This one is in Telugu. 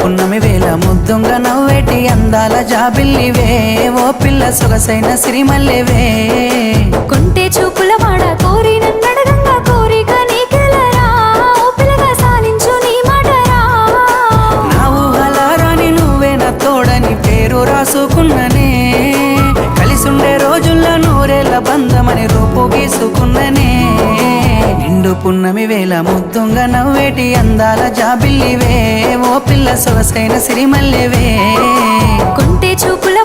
పున్నమి వేళ ముద్దుంగా నవ్వేటి అందాల జాబిల్లివే ఓ పిల్ల సొగసైన సిరిమల్లెవే కొంటే చూపుల వాడ కోరి నన్నడగంగా కోరిక నీకెలరా ఓ పిల్లగా సాలించు నీ మాటరా నా ఊహల రాని నువ్వే నా తోడని పేరు రాసుకున్ననే కలిసుండే రోజుల్లో నూరేళ్ల బంధమని రూపు గీసుకున్ననే నిండు పున్నమి వేళ ముద్దుంగా నవ్వేటి అందాల జాబిల్లివే ఓ పిల్ల సొగసైన సిరిమల్లెవే కొంటే చూపుల